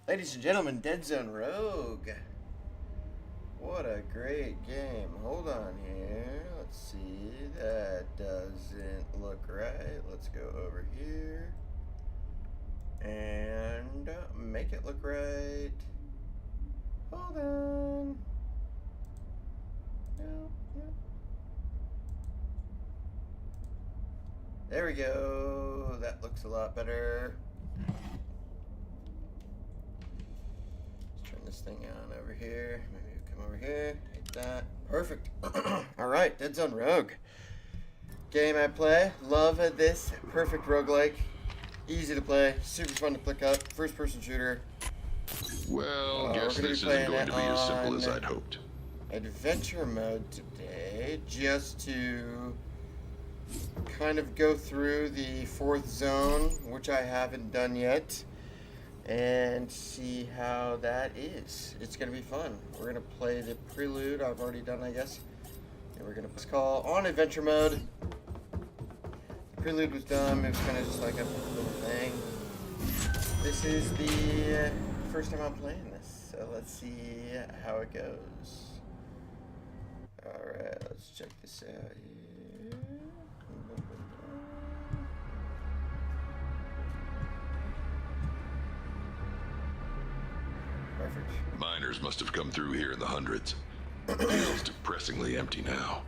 Ladies and gentlemen, Deadzone Rogue. What a great game. Hold on here. Let's see. That doesn't look right. Let's go over here and make it look right. Hold on. No. There we go. That looks a lot better. Let's turn this thing on over here. Maybe you come over here. Like that. Perfect. Alright, Deadzone Rogue. Game I play. Love this. Perfect roguelike. Easy to play. Super fun to click up. First person shooter. Well, guess this isn't going to be as simple as I'd hoped. Adventure mode today, just to kind of go through the 4th zone, which I haven't done yet, and see how that is. It's going to be fun. We're going to play the prelude I've already done, I guess. And we're going to call on adventure mode. The prelude was done. It was kind of just like a little thing. This is the first time I'm playing this, so let's see how it goes. Alright, let's check this out here. Perfect. Miners must have come through here in the hundreds. Feels depressingly empty now.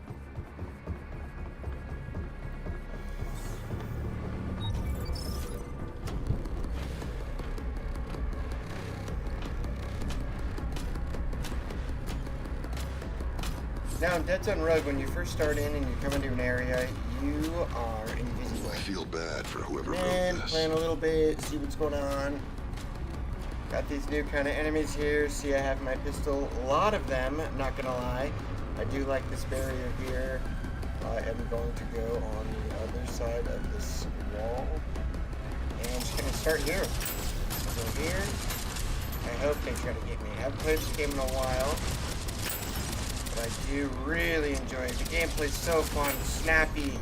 Now in Deadzone Rogue, when you first start in and you come into an area, you are invisible. I feel bad for whoever wrote And this. playing a little bit, see what's going on. Got these new kind of enemies here. See, I have my pistol. A lot of them, not gonna lie. I do like this barrier here. I am going to go on the other side of this wall. And I'm just gonna start here. Go here. I hope they try to get me. I haven't played this game in a while. I do really enjoy it. The gameplay's so fun, snappy,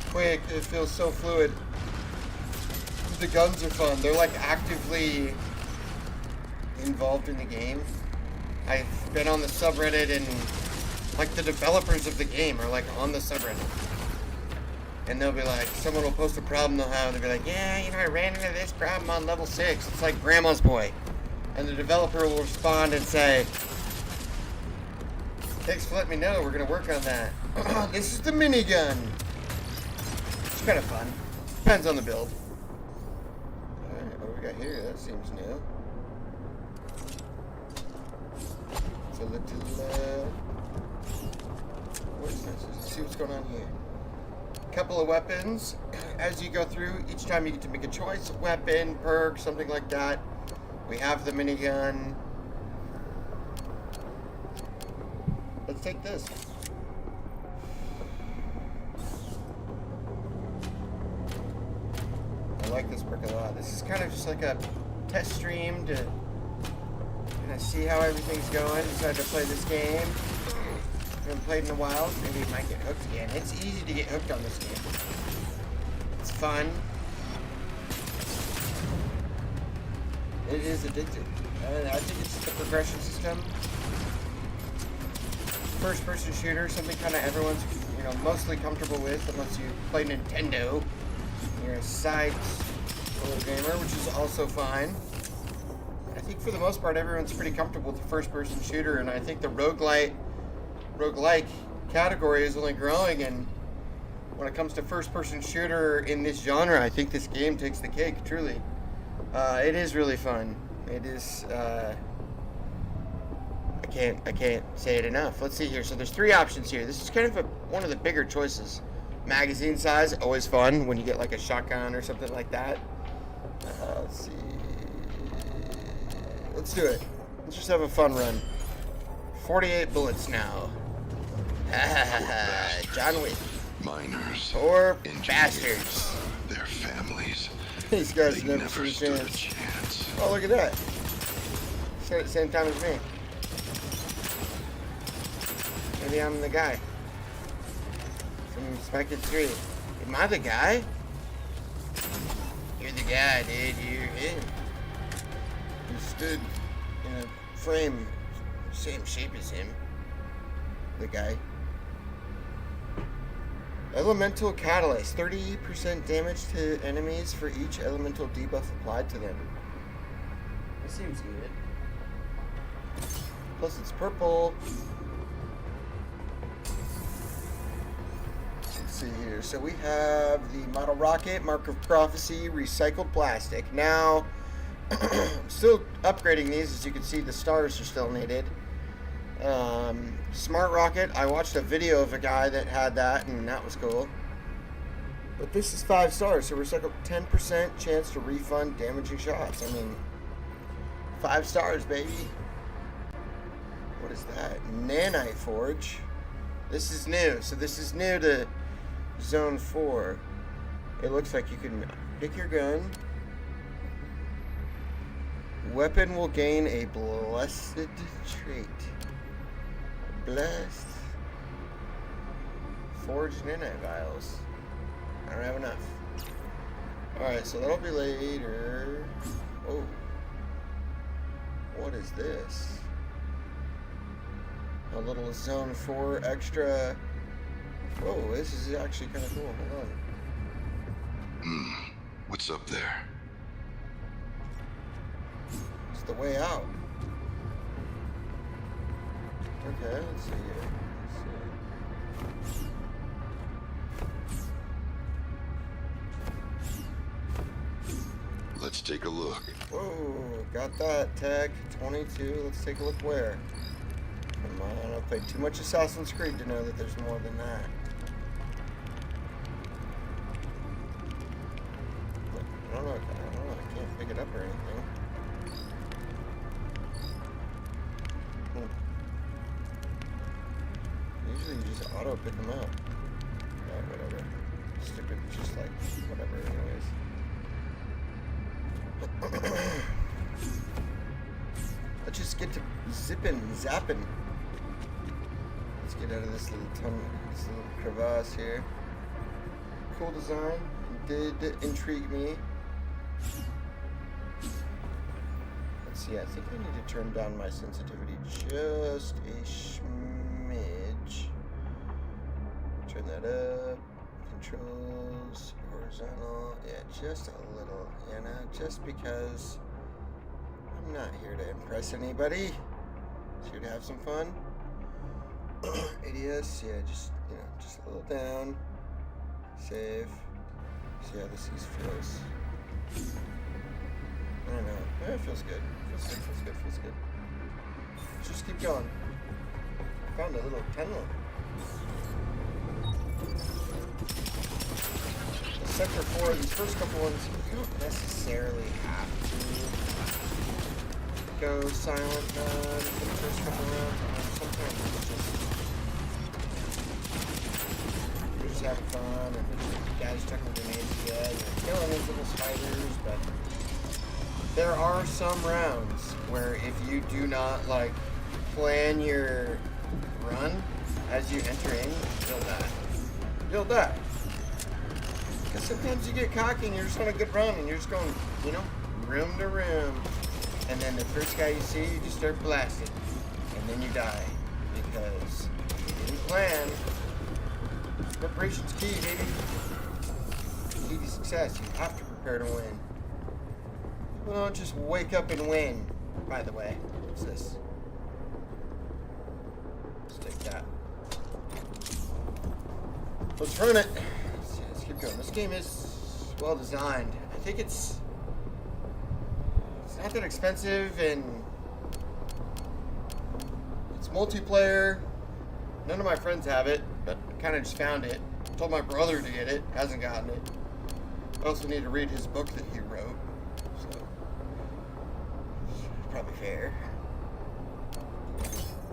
quick, it feels so fluid. The guns are fun. They're like actively involved in the game. I've been on the subreddit and like the developers of the game are like on the subreddit. And they'll be like, someone will post a problem they'll have, and they'll be like, yeah, you know, I ran into this problem on level 6. It's like Grandma's Boy. And the developer will respond and say, thanks for letting me know. We're going to work on that. This is the minigun. It's kind of fun. Depends on the build. Alright, what do we got here? That seems new. It's a little, what is this? Let's see what's going on here. Couple of weapons. As you go through, each time you get to make a choice. Weapon, perk, something like that. We have the minigun. Let's take this. I like this perk a lot. This is kind of just like a test stream to kind of see how everything's going. Decided to play this game. Haven't played in a while. Maybe I might get hooked again. It's easy to get hooked on this game. It's fun. It is addictive. I think it's the progression system. First-person shooter, something kind of everyone's, you know, mostly comfortable with, unless you play Nintendo. You're a side little gamer, which is also fine. I think for the most part, everyone's pretty comfortable with the first-person shooter, and I think the roguelike category is only growing. And when it comes to first-person shooter in this genre, I think this game takes the cake. Truly, it is really fun. It is. I can't say it enough. Let's see here. So there's 3 options here. This is kind of one of the bigger choices. Magazine size, always fun when you get like a shotgun or something like that. Let's see. Let's do it. Let's just have a fun run. 48 bullets now. John Wick. Miners. Poor bastards. Their families. These guys They never never stood a stood a chance. chance. Oh, look at that. Said at the same time as me. Maybe I'm the guy from Spectre 3. Am I the guy? You're the guy, dude. You're him. who stood in a frame same shape as him. The guy. Elemental Catalyst. 30% damage to enemies for each elemental debuff applied to them. That seems good. Plus it's purple. Let's see here. So we have the model rocket, Mark of Prophecy, recycled plastic. Now, I'm still upgrading these. As you can see, the stars are still needed. Smart rocket. I watched a video of a guy that had that, and that was cool. But this is 5 stars, so recycle 10% chance to refund damaging shots. I mean, 5 stars, baby. What is that? Nanite Forge. This is new. So this is new to Zone 4. It looks like you can pick your gun. Weapon will gain a blessed trait. Blessed. Forged nanite vials. I don't have enough. Alright, so that'll be later. Oh. What is this? A little Zone 4 extra. Whoa, this is actually kind of cool. Hold on. What's up there? It's the way out. Okay, let's see here. Let's take a look. Whoa, got that. Tech 22. Let's take a look where. Come on, I've played too much Assassin's Creed to know that there's more than that. I don't know. I can't pick it up or anything. Usually you just auto pick them up. Whatever. Stupid, just like whatever. Anyways. Let's just get to zipping, zapping. Let's get out of this little crevasse here. Cool design. Did intrigue me. Let's see. I think I need to turn down my sensitivity just a smidge. Turn that up. Controls. Horizontal. Yeah, just a little. You know, just because I'm not here to impress anybody. Just here to have some fun. ADS, yeah, just a little down. Save. See how this feels. I don't know. Yeah, it feels good. Feels good. Just keep going. Found a little tunnel. Sector 4, these first couple ones, you don't necessarily have to go silent for the first couple rounds. Sometimes you're just having fun, and the guys chucking grenades at you, and you're killing these little spiders, but there are some rounds where if you do not, plan your run as you enter in, you'll die. Because sometimes you get cocky and you're just on a good run and you're just going, room to room. And then the first guy you see, you just start blasting. And then you die. Because you didn't plan. Preparation's key, baby. Key to success. You have to prepare to win. People don't just wake up and win. By the way, what's this? Let's take that. Let's run it. Let's keep going. This game is well designed. I think it's not that expensive, and it's multiplayer. None of my friends have it, but I kind of just found it. Told my brother to get it. Hasn't gotten it. I also need to read his book that he wrote. So, probably fair.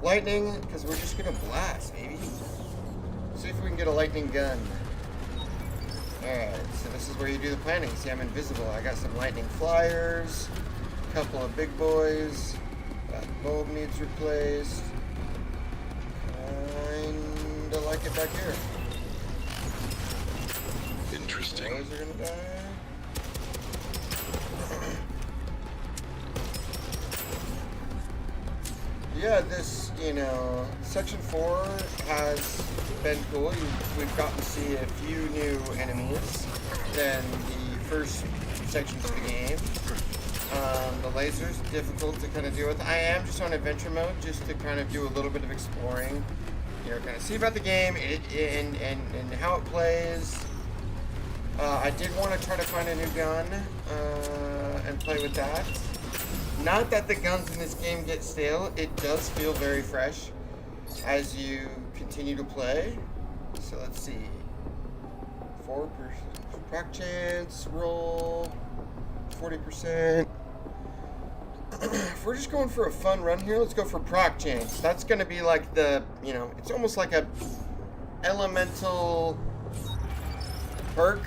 Lightning, because we're just going to blast, baby. See if we can get a lightning gun. Alright, so this is where you do the planning. See, I'm invisible. I got some lightning flyers. A couple of big boys. That bulb needs replaced. Kinda like it back here. Interesting. Those are gonna die. yeah, this, Section 4 has been cool. We've gotten to see a few new enemies than the first sections of the game. The lasers, difficult to kind of deal with. I am just on adventure mode, just to kind of do a little bit of exploring. Kind of see about the game and how it plays. I did want to try to find a new gun and play with that. Not that the guns in this game get stale. It does feel very fresh as you continue to play. So let's see. 4% proc chance, roll, 40%. If we're just going for a fun run here, let's go for proc chance. That's going to be like the, it's almost like a elemental perk.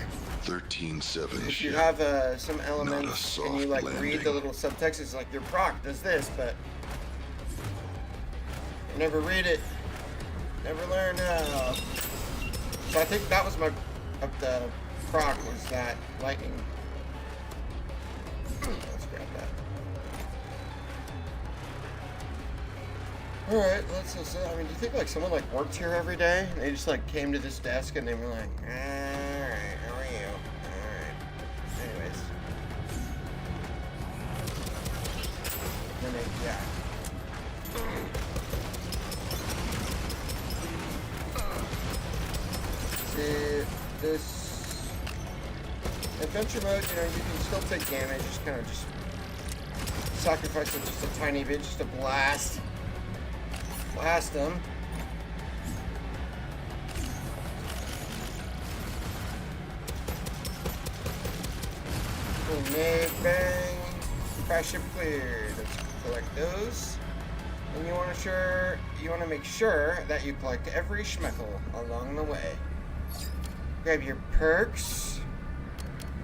13-7. If you have some elements and you read the little subtext, it's like your proc does this, but you never read it, never learn how. So I think that was the proc was that lightning. Let's grab that. All right, let's. I mean, do you think someone worked here every day? They just came to this desk and they were like, all right, how are you? All right. Anyways, then yeah. See this adventure mode. You can still take damage. Just kind of sacrifice it just a tiny bit, just to blast them. Grenade, bang, crash ship cleared. Let's collect those. And you want to make sure that you collect every schmeckle along the way. Grab your perks,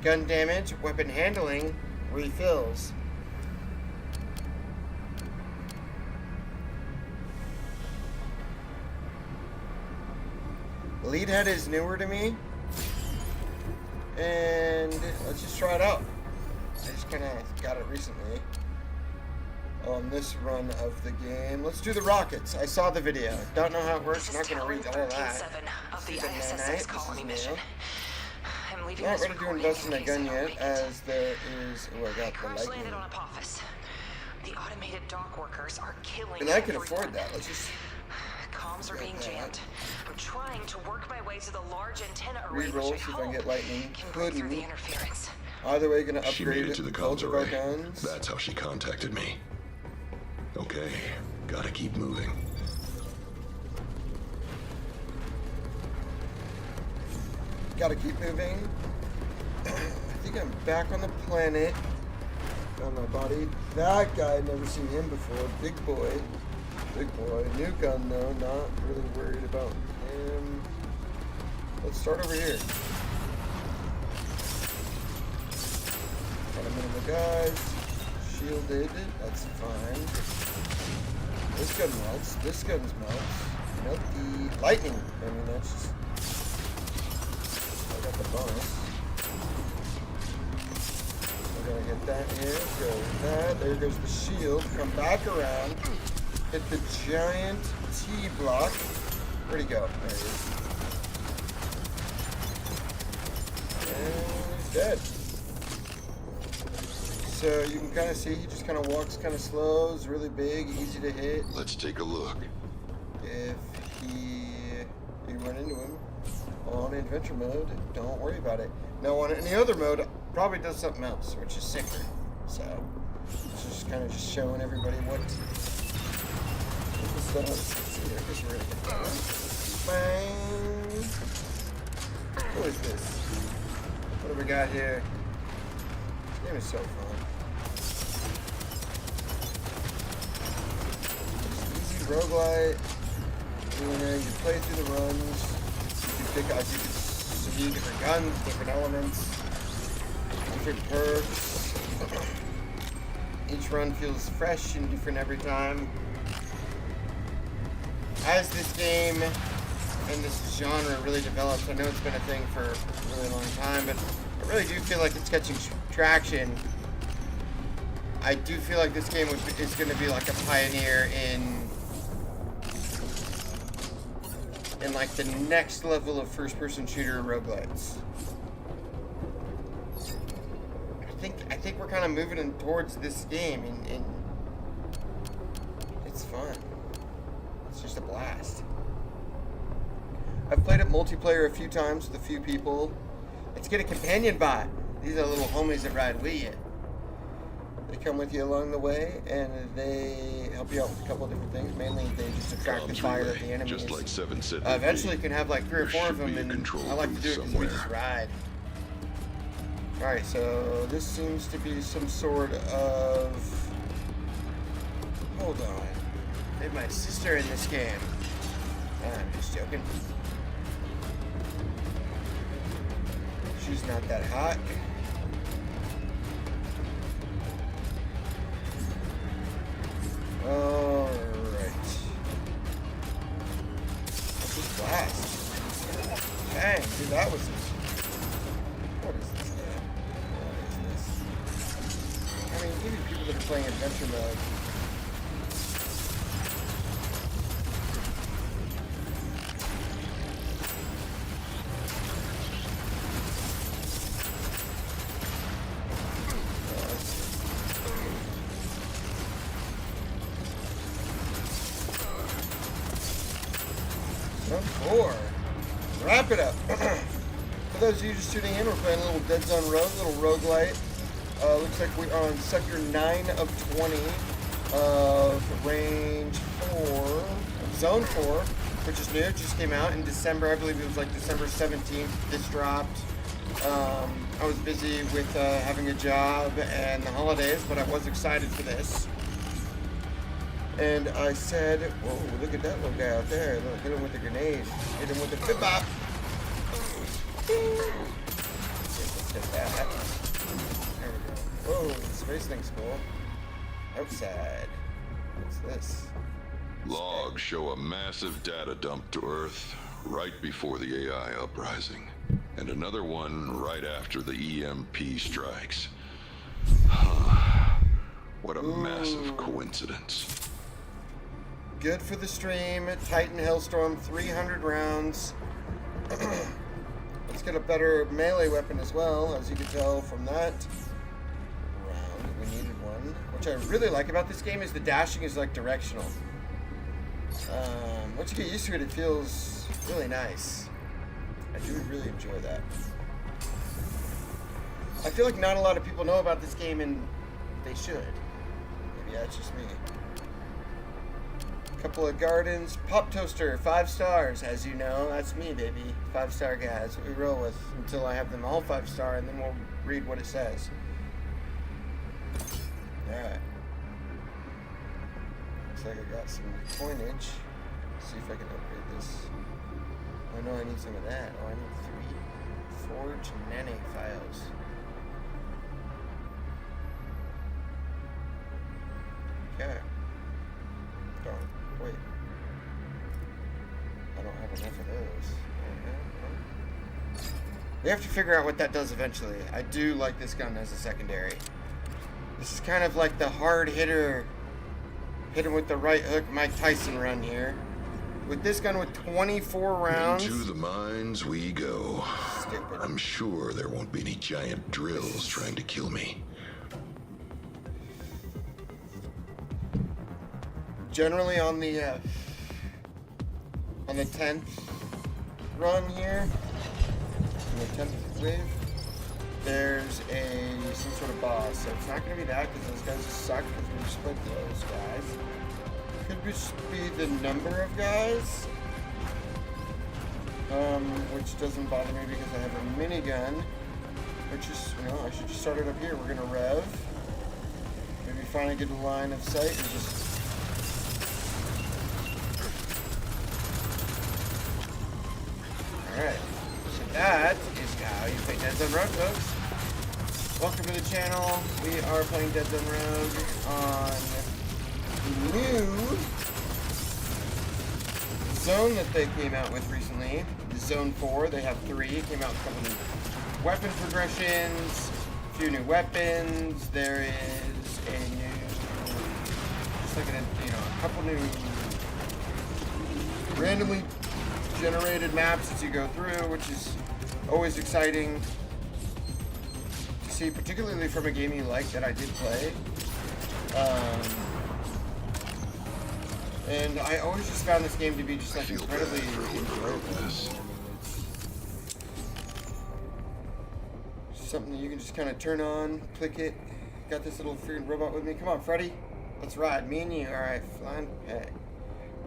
gun damage, weapon handling, refills. Lead head is newer to me, and let's just try it out. I just kind of got it recently on this run of the game. Let's do the rockets. I saw the video. Don't know how it works. I'm not going to read all that. Of the ISS colony mission. I'm leaving not this ready to recording invest in a case gun it yet, awakens. as there is. Oh, I got the Crash lightning. landed on Apophis. The automated dock workers are killing And I can everyone. afford that. Let's just Comms are get being that. jammed. I'm trying to work my way to the large antenna array, Reroll, which see I if I can hope get lightning. can break through the Couldn't. interference. Either way, gonna She made upgrade it to the both comms of our array. guns. That's how she contacted me. Okay, gotta keep moving. Gotta keep moving. I think I'm back on the planet. On my body. That guy, never seen him before. Big boy. Big boy. New gun though. Not really worried about him. Let's start over here. Got a minimum guys. Shielded. That's fine. This gun melts. This gun's melts. Melt the lightning. I mean, that's just. I got the bonus. We're gonna get that here. Go with that. There goes the shield. Come back around. Hit the giant T block. Where'd he go? There he is. And he's dead. So you can kind of see he just kind of walks kind of slow. He's really big, easy to hit. Let's take a look. If you run into him on adventure mode, don't worry about it. Now on any other mode, probably does something else, which is sicker. So it's just kind of just showing everybody what this does. Let's see, I guess we're gonna get that. Bang. What is this? What do we got here? This game is so fun. Easy roguelike. You play through the runs. You can pick out, you can see different guns, different elements, different perks. Each run feels fresh and different every time. As this game and this genre really develops, I know it's been a thing for a really long time, but I really do feel like it's catching traction. I do feel like this game is going to be like a pioneer in in like the next level of first-person shooter roguelites. I think we're kind of moving in towards this game, and it's fun. It's just a blast. I've played it multiplayer a few times with a few people. Let's get a companion bot. These are little homies that ride with you. They come with you along the way, and they help you out with a couple of different things. Mainly, they just attract the fire of the enemies. Just like 7 said. Eventually, you can have like 3 or 4 of them, and I like to do it because we somewhere. just ride. Alright, so this seems to be some sort of... Hold on. They have my sister in this game. I'm just joking. She's not that hot. Alright. Let's just blast. Dang, dude, that was... What is this game? What is this? I mean, even people that are playing adventure mode. Zone 4. Wrap it up. For those of you just tuning in, we're playing a little Deadzone Rogue, a little roguelite. Looks like we are on sector 9 of 20 of range 4, zone 4, which is new. It just came out in December. I believe it was like December 17th. This dropped. I was busy with having a job and the holidays, but I was excited for this. And I said, whoa, look at that little guy out there. Look, hit him with the grenade. Hit him with the bip-bop. Let's hit that. There we go. Whoa, the space thing's cool. Outside. What's this? Logs show a massive data dump to Earth right before the AI uprising. And another one right after the EMP strikes. What a massive coincidence. Good for the stream. Titan Hellstorm, 300 rounds. Let's get a better melee weapon as well, as you can tell from that round. We needed one. Which I really like about this game is the dashing is like directional. Once you get used to it, it feels really nice. I do really enjoy that. I feel like not a lot of people know about this game, and they should. Maybe that's just me. Couple of gardens. Pop toaster, 5 stars. As you know, that's me, baby. 5-star guy. That's what we roll with until I have them all 5-star, and then we'll read what it says. Alright. Looks like I got some coinage. Let's see if I can upgrade this. Oh no, I need some of that. Oh, I need 3 forge nane files. Okay. Darn. Wait. I don't have enough of those. We have to figure out what that does eventually. I do like this gun as a secondary. This is kind of like the hard hitter, hit him with the right hook Mike Tyson run here. With this gun with 24 rounds. Into the mines we go. Stupid. I'm sure there won't be any giant drills trying to kill me. Generally on the 10th run here, on the 10th wave, there's some sort of boss. So it's not going to be that because those guys just suck because we split those guys. Could just be the number of guys, which doesn't bother me because I have a minigun, which is, I should just start it up here. We're going to rev. Maybe finally get a line of sight and just... Alright, so that is how you play Deadzone Rogue, folks. Welcome to the channel. We are playing Deadzone Rogue on the new zone that they came out with recently. The Zone 4, they have 3. It came out with a couple new weapon progressions, a few new weapons. There is a new, just like a couple new randomly generated maps as you go through, which is always exciting to see, particularly from a game you like that I did play. And I always just found this game to be just like incredibly enjoyable. It's something that you can just kind of turn on, click it. Got this little freaking robot with me. Come on, Freddy. Let's ride. Me and you. Alright, flying pet.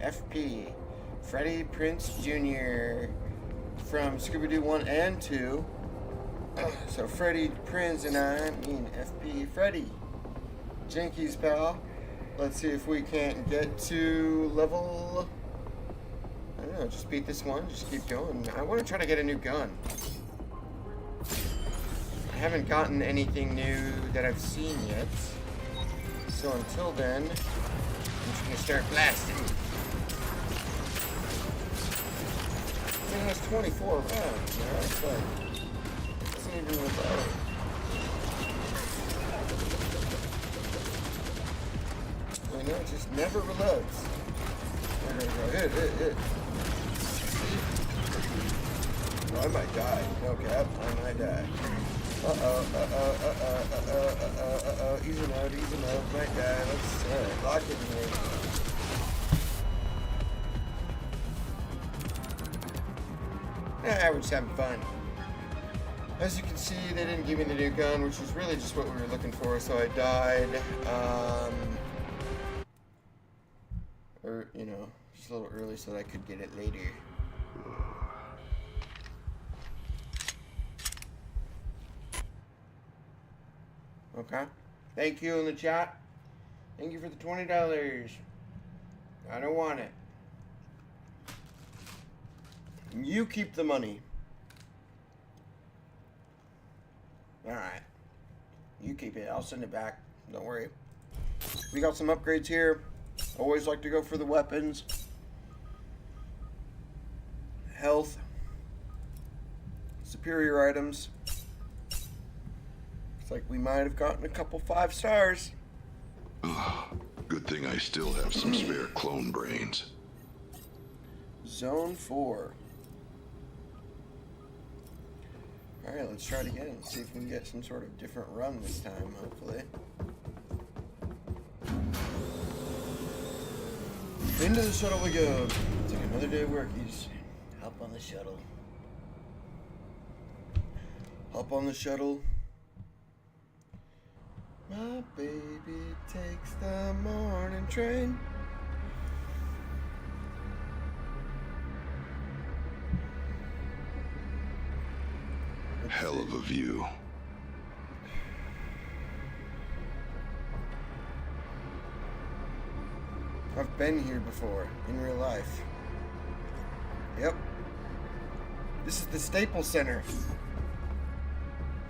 FP. Freddy Prince Jr. from Scooby-Doo 1 and 2. So Freddy Prince and I mean FP. Freddy. Jinkies, pal. Let's see if we can't get to level... I don't know, just beat this one. Just keep going. I want to try to get a new gun. I haven't gotten anything new that I've seen yet. So until then, I'm just going to start blasting. It has 24 rounds, man. That's like... It doesn't even reload. You know, it just never reloads. We're gonna go hit. Oh, I might die. No cap, I might die. Easy mode, might die. Let's lock it in here. Yeah, we're just having fun. As you can see, they didn't give me the new gun, which was really just what we were looking for, so I died. Or, you know, just a little early so that I could get it later. Okay. Thank you in the chat. Thank you for the $20. I don't want it. You keep the money. Alright. You keep it. I'll send it back. Don't worry. We got some upgrades here. Always like to go for the weapons. Health. Superior items. Looks like we might have gotten a couple 5 stars. Good thing I still have some spare clone brains. Zone 4. Alright, let's try it again. See if we can get some sort of different run this time, hopefully. Into the shuttle we go. Take another day of workies. Hop on the shuttle. Hop on the shuttle. My baby takes the morning train. Hell of a view. I've been here before, in real life. Yep. This is the Staples Center.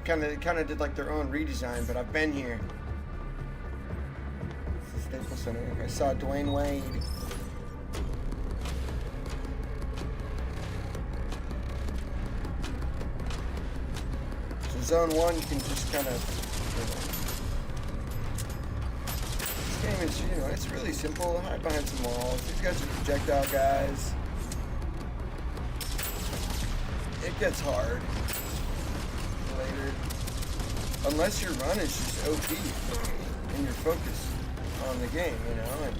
Kind of did like their own redesign, but I've been here. It's the Staples Center. I saw Dwayne Wade. So Zone 1, you can just kind of... This game is, you know, it's really simple. Hide behind some walls. These guys are projectile guys. It gets hard later. Unless your run is just OP and you're focused on the game, you know. And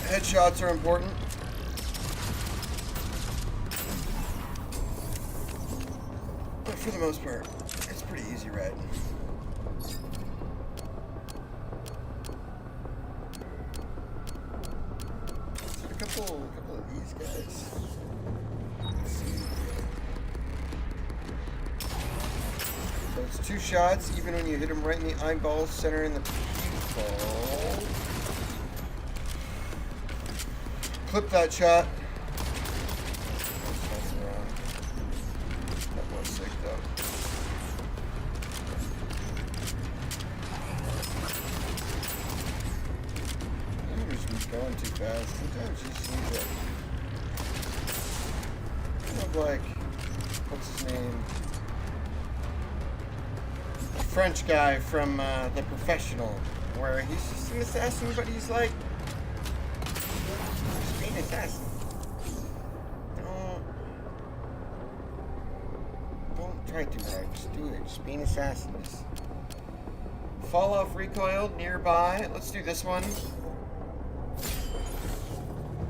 headshots are important. But for the most part, it's pretty easy riding. A couple of these guys. Let's see. So it's 2 shots, even when you hit them right in the eyeball, center in the ball. Clip that shot. That was sick though. I'm just going too fast. Sometimes you just need to. Kind of like, what's his name? A French guy from The Professional, where he's just an assassin, but he's like, just being a assassin. Don't try too hard. Just do it. Just be an assassin. Just fall off recoil nearby. Let's do this one.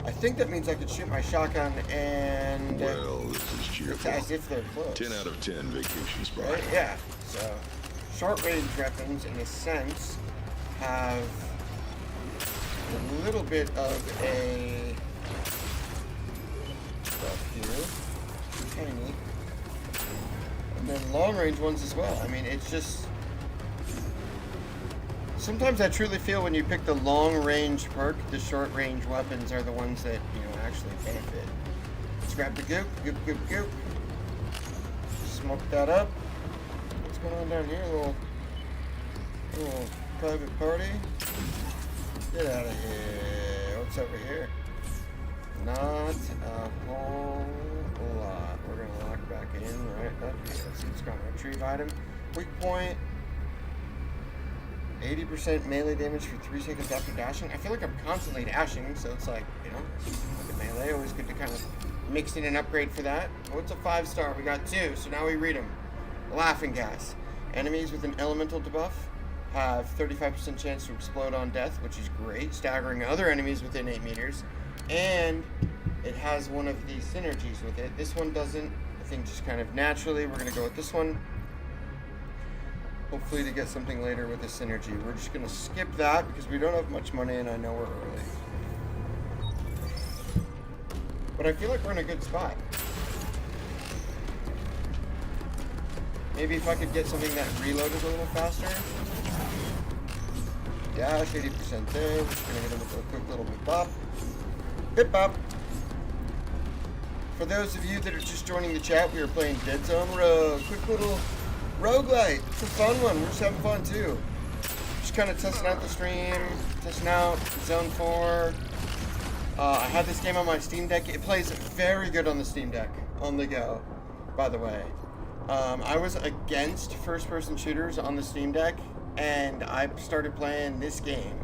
I think that means I could shoot my shotgun and... Well, this is cheerful. It's as if they're close. 10 out of 10 vacation spot. Right? Yeah. So, short-range weapons, in a sense, have a little bit of a stuff here. Tiny. And then long-range ones as well. I mean, it's just... Sometimes I truly feel when you pick the long-range perk, the short-range weapons are the ones that, you know, actually benefit. Let's grab the goop, goop, goop, goop. Smoke that up. What's going on down here? A little private party. Get out of here. What's over here? Not a whole lot. We're going to lock back in right up here. Let's see what's going on. Retrieve item. Weak point. 80% melee damage for 3 seconds after dashing. I feel like I'm constantly dashing, so it's like, you know, look at melee. Always good to kind of mix in an upgrade for that. What's a 5-star? We got 2, so now we read them. Laughing gas. Enemies with an elemental debuff have 35% chance to explode on death, which is great, staggering other enemies within 8 meters. And it has one of the synergies with it. This one doesn't. I think just kind of naturally, we're going to go with this one. Hopefully to get something later with the synergy. We're just going to skip that because we don't have much money and I know we're early. But I feel like we're in a good spot. Maybe if I could get something that reloaded a little faster. Dash, 80% there. We're just going to hit him with a quick little bit bop. Bit bop. For those of you that are just joining the chat, we are playing Deadzone Rogue. Quick little roguelike. It's a fun one. We're just having fun too. Just kind of testing out the stream, testing out Zone 4. I had this game on my Steam Deck. It plays very good on the Steam Deck, on the go, by the way. I was against first-person shooters on the Steam Deck, and I started playing this game.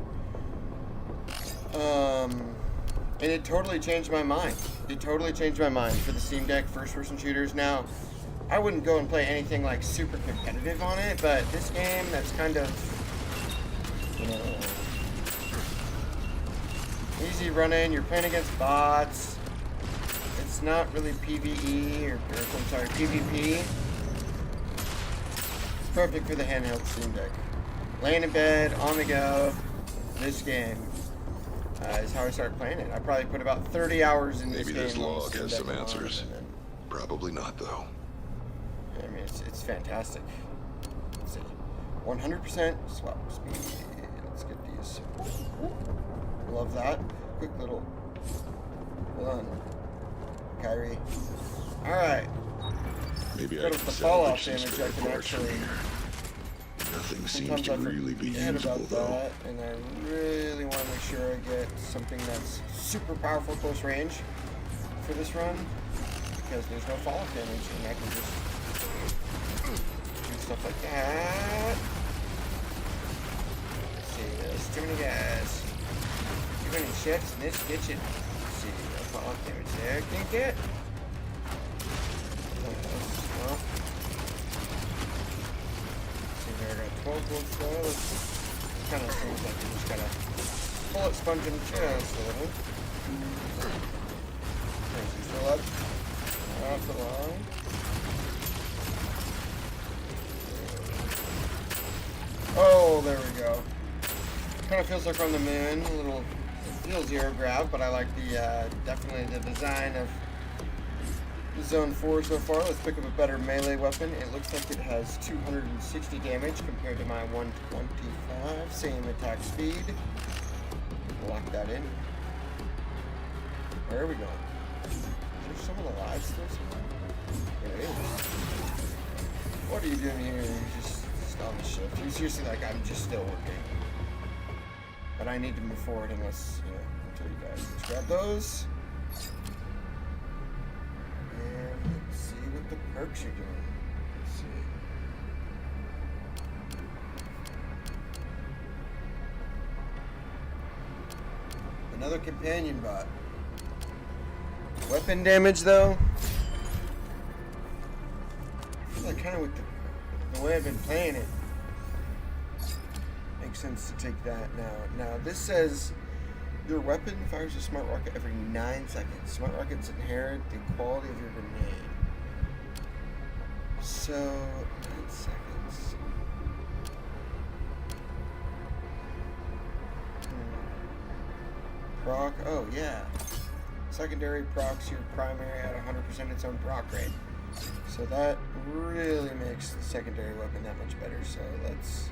And it totally changed my mind. It totally changed my mind for the Steam Deck first-person shooters. Now, I wouldn't go and play anything like super competitive on it, but this game that's kind of, you know, easy running. You're playing against bots. It's not really PvE or I'm sorry, PvP. It's perfect for the handheld Steam Deck. Laying in bed, on the go. This game is how I started playing it. I probably put about 30 hours in this game. Maybe this log has some answers. Probably not, though. I mean, it's fantastic. Let's see. 100% swap speed. Let's get these. Love that. Quick little. Hold on. Kyrie. Alright. Maybe I Got can the fall off salvage damage. some I can spare parts from actually. here. Nothing seems Sometimes to I really be forget usable, about though. that, and I really want to make sure I get something that's super powerful close range for this run, because there's no fall off damage, and I can just do stuff like that. Let's see, there's too many guys. Too many chefs in this kitchen. Let's see, no fall off damage there. Can't get. Well, I got 12 gold slow. Kind of seems like you just gotta pull it sponge in the chest a little. Crazy fill up. Off the line. Oh, there we go. Kind of feels like we're on the moon. A little, it feels zero grav, but I like the, definitely the design of Zone 4 so far. Let's pick up a better melee weapon. It looks like it has 260 damage compared to my 125. Same attack speed. Lock that in. Where are we going? Is there someone alive still somewhere? There is. What are you doing here? You're just on the shift. You're seriously like, I'm just still working. But I need to move forward unless, you know, until you guys. Let's grab those. Let's see what the perks are doing. Let's see. Another companion bot. Weapon damage, though. I feel like kind of with the way I've been playing it, makes sense to take that now. Now, this says your weapon fires a smart rocket every 9 seconds. Smart rockets inherit the quality of your grenade. So, 9 seconds. Proc, oh yeah. Secondary procs your primary at 100% its own proc rate. So that really makes the secondary weapon that much better. So let's,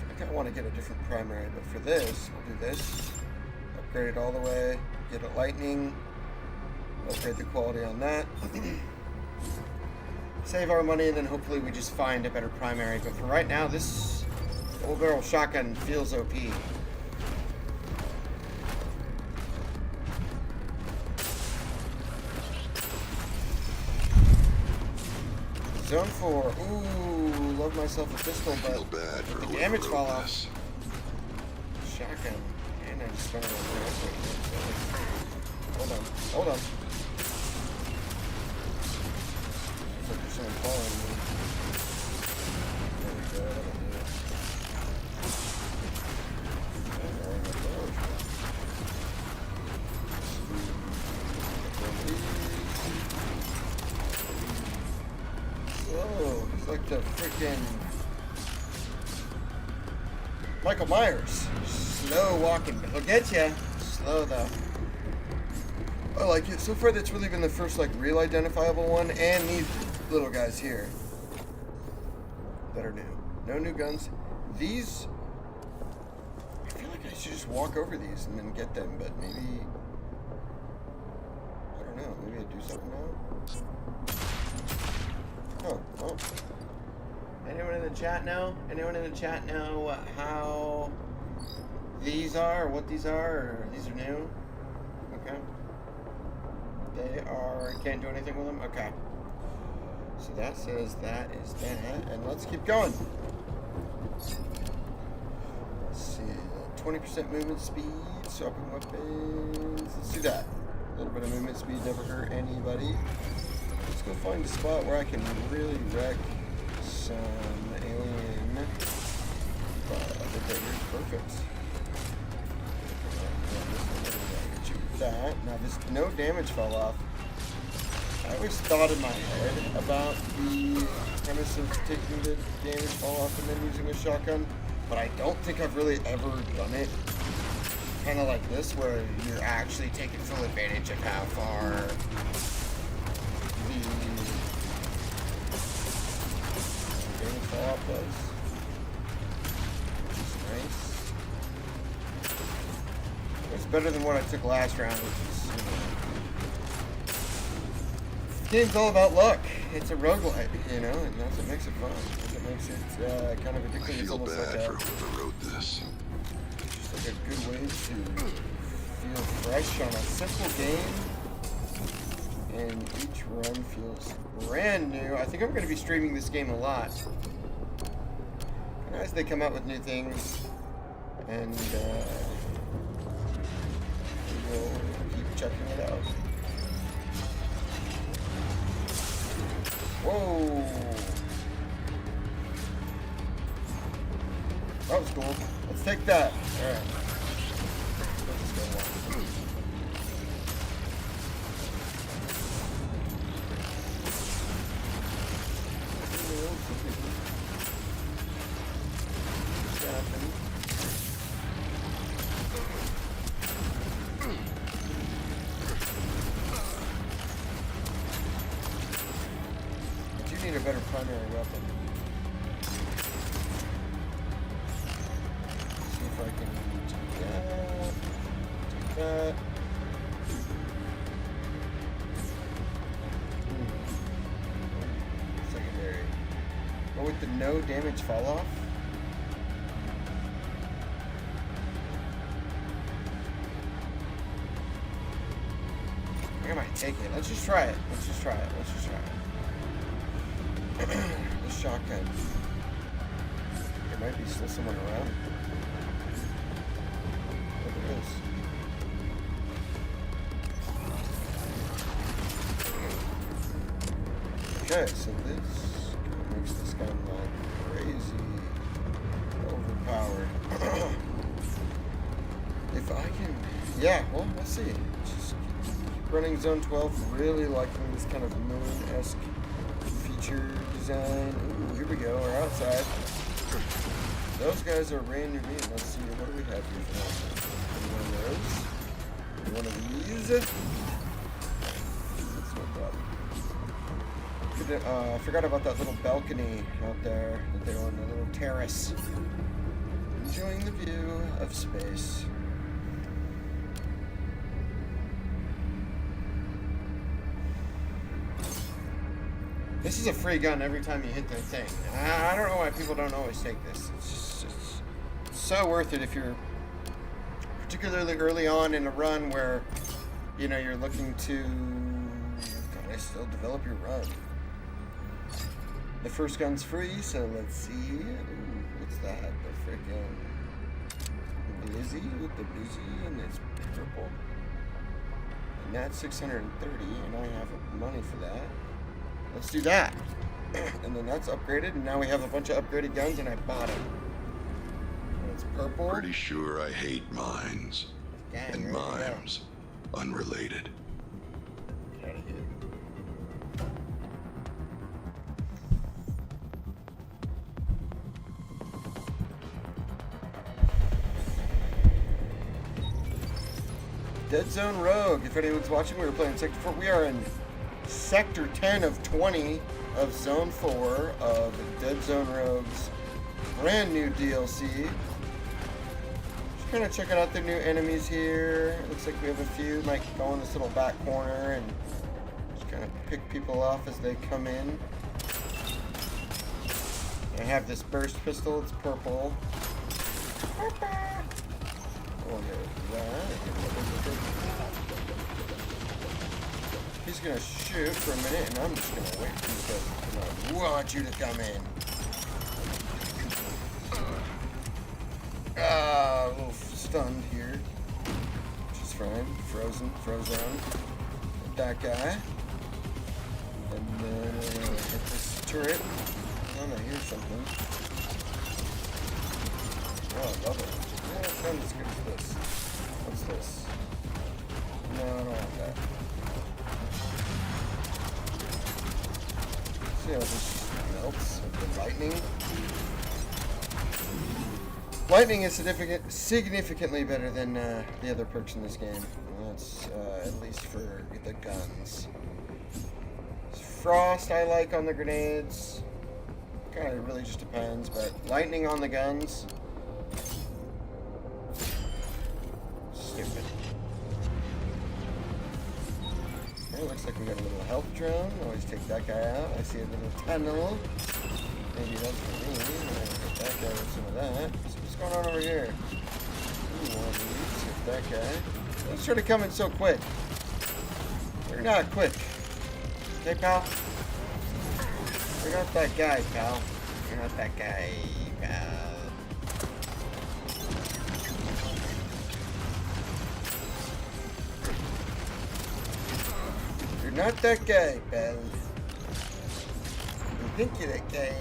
I kind of want to get a different primary, but for this, we'll do this. Upgrade it all the way, get a lightning, upgrade the quality on that. Save our money, and then hopefully we just find a better primary. But for right now, this double barrel shotgun feels OP. Zone 4. Ooh, love myself a pistol, I feel but bad for the whoever damage wrote fall off. this. Shotgun. And I just found it. Hold on. Hold on. Looks like there's someone following me. There we go. Whoa, he's like the freaking Michael Myers. Slow walking, but he'll get you. Slow though. I like it. So far, that's really been the first like real identifiable one, and these little guys here that are new. No new guns. These, I feel like I should just walk over these and then get them, but maybe, I don't know. Maybe I do something now. Oh, well. Anyone in the chat know? Anyone in the chat know how these are, or what these are, or these are new? Okay. They are, can't do anything with them? Okay. So that says that is that, and let's keep going. Let's see, 20% movement speed, swapping weapons. Let's do that. A little bit of movement speed never hurt anybody. Let's go find a spot where I can really wreck some alien. I think that is perfect. Get you with that. Now this no damage fell off. I always thought in my head about the premise of taking the damage fall off and then using a shotgun, but I don't think I've really ever done it. Kind of like this, where you're actually taking full advantage of how far the damage fall off does. Which is nice. It's better than what I took last round, which is, this game's all about luck. It's a roguelike, you know, and that's what makes it fun. That's what makes it kind of I addicting. It's feel almost bad like for whoever wrote this. just like a good way to feel fresh on a simple game. And each run feels brand new. I think I'm going to be streaming this game a lot. And as they come out with new things, and we will keep checking it out. Whoa! That was cool. Let's take that. Alright. A better primary weapon. See if I can take that. Take that. Secondary. But with the no damage fall off. I think I might take it. Let's just try it. Let's just try it. Let's just try it. The shotgun. There might be still someone around. Oh, there is. Okay, so this makes this gun like crazy overpowered. If I can, yeah, well, we'll see. Just keep running Zone 12, really liking this kind of moon-esque feature design. Ooh, here we go, we're outside. Those guys are reindeer meat. Let's see, what do we have here for us? One of these? That's no problem. I forgot about that little balcony out there that they were on, the little terrace. Enjoying the view of space. This is a free gun every time you hit the thing. I don't know why people don't always take this. It's just so worth it if you're particularly early on in a run where, you know, you're looking to kind of still develop your run. The first gun's free, so let's see. Ooh, what's that? The freaking Blizzy with the Blizzy and it's purple. And that's 630, and I have money for that. Let's do that. And then that's upgraded, and now we have a bunch of upgraded guns, and I bought it. And it's purple. Pretty sure I hate mines. Gang, And mimes. Unrelated. Get out of here. Deadzone Rogue. If anyone's watching, we were playing Sector 4. We are in Sector 10 of 20 of Zone 4 of Deadzone Rogue's brand new DLC. Just kind of checking out the new enemies here. It looks like we have a few. Might go in this little back corner and just kind of pick people off as they come in. I have this burst pistol. It's purple. Oh, yeah, that. He's gonna shoot for a minute, and I'm just gonna wait for him to. I want you to come in. Ah, a little stunned here, which is fine. Frozen. Hit that guy, and then hit this turret. Oh, I hear something. Oh, I love it. Yeah, it sounds as good as this. What's this? No, I don't want that. See how this melts with the lightning? Lightning is significantly better than the other perks in this game. That's at least for the guns. Frost I like on the grenades. Kind of really just depends, but lightning on the guns. Stupid. It looks like we got a little health drone. Always take that guy out. I see a little tunnel. Maybe that's for me. I'm gonna hit that guy with some of that. So what's going on over here? Ooh, one of these. Hit that guy. Don't try to come in so quick. You're not quick. Okay, pal? You're not that guy, pal. You're not that guy, pal. You're not that guy, pal. You think you're that guy.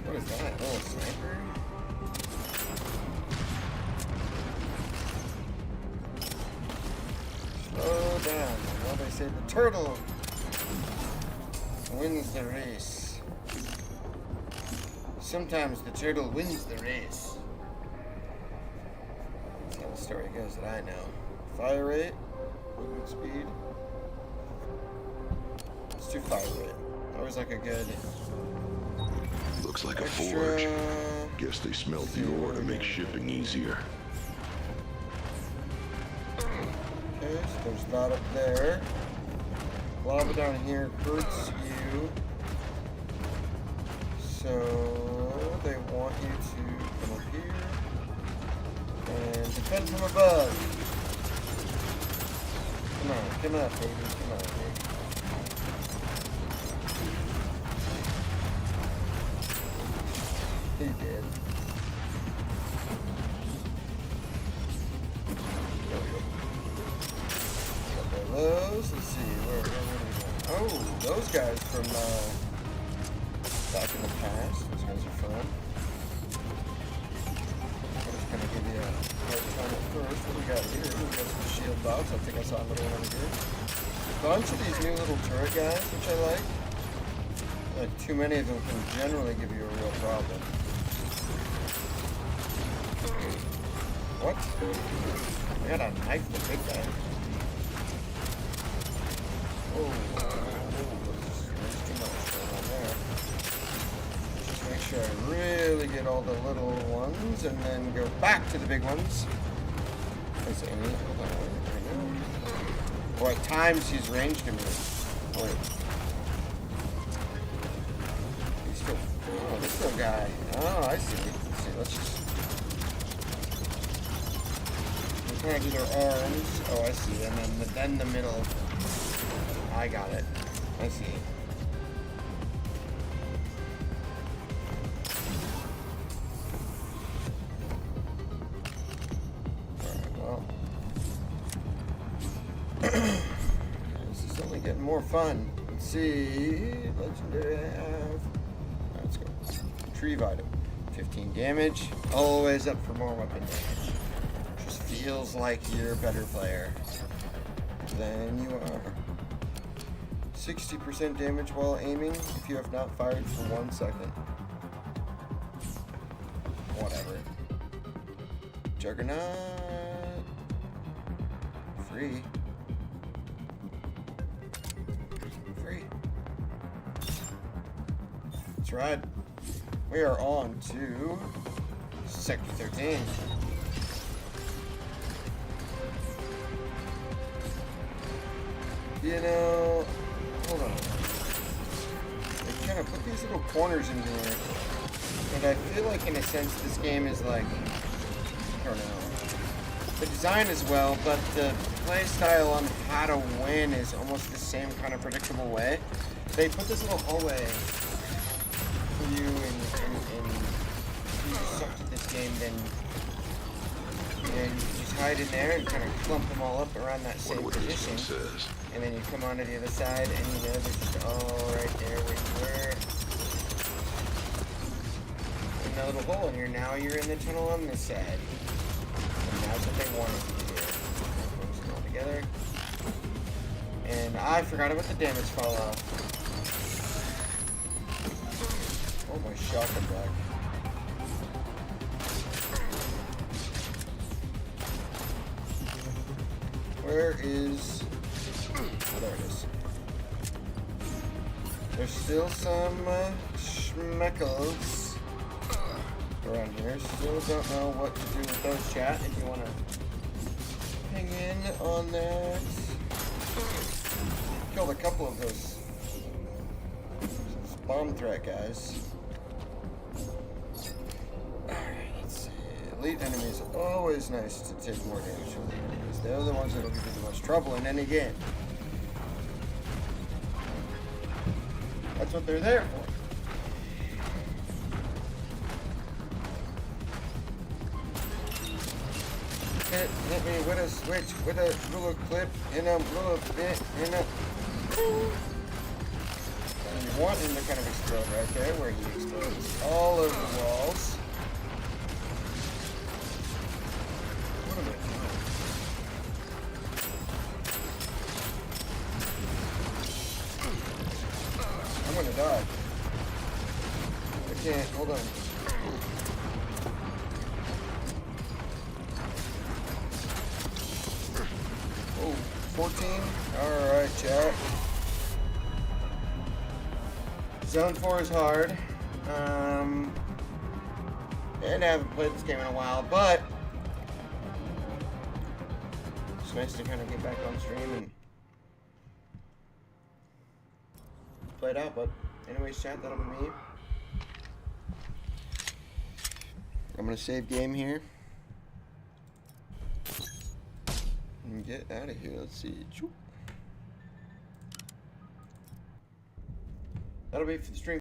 What is that? Oh, a sniper? Slow down. Well, they say the turtle wins the race. Sometimes the turtle wins the race. That's how the story goes that I know. Fire rate, movement speed. Let's do fire rate. Always like a good. Looks like a extra forge. Guess they smelt the ore to make shipping easier. Okay, so there's that up there. Lava down here hurts you. So they want you to come up here and defend from above. Come on, baby. Come on, baby. He did. There we go. Got that those. Let's see, where are we going? Oh, those guys from back in the past. Those guys are fun. I'm just gonna give you a hard time at first. What do we got here? We got some shield bots. I think I saw a little one over here. A bunch of these new little turret guys, which I like. Like too many of them can generally give you a real problem. What? I got a knife the big guy. Oh, there's too much going on there. Just make sure I really get all the little ones and then go back to the big ones. Is there any? Hold on, I know. Boy, at times he's ranged to me. Wait. He's still. Oh, this little guy. Oh, I see. Let's see. Let's just. Kind of do their arms. Oh, I see. And then the middle. I got it. I see. Alright, well. This is only getting more fun. Let's see. Legendary I have. Let's go. Retrieve item. 15 damage. Always up for more weapon damage. Feels like you're a better player than you are. 60% damage while aiming if you have not fired for 1 second. Whatever. Juggernaut. Free. Free. That's right. We are on to Sector 13. You know, hold on. They kind of put these little corners in here. And I feel like, in a sense, this game is like, I don't know. The design is well, but the play style on how to win is almost the same kind of predictable way. They put this little hallway for you, and you just suck at this game, then you just hide in there and kind of clump them all up around that same position. And then you come onto the other side, and you know they're just all right there where you were. In the little hole in here. Now you're in the tunnel on this side. And that's what they wanted you to do. Mix them all together. And I forgot about the damage fall off. Oh, my shotgun back. Where is... Oh, there it is. There's still some schmeckles around here. Still don't know what to do with those, chat. If you want to hang in on that. Killed a couple of those bomb threat guys. Alright, let's see. Elite enemies. Always nice to take more damage from the enemies. They're the ones that'll give you the most trouble in any game. That's what they're there for. Hit me with a switch, with a little clip, in a little bit, in a... And you want him to kind of explode right there, where he explodes all over the walls. What am I doing? I'm gonna die. I can't, hold on. Oh, 14? Alright, chat. Zone 4 is hard. And I haven't played this game in a while, but it's nice to kind of get back on stream and play it out. But anyways, chat, that'll be me. I'm gonna save game here and get out of here. Let's see. That'll be for the stream.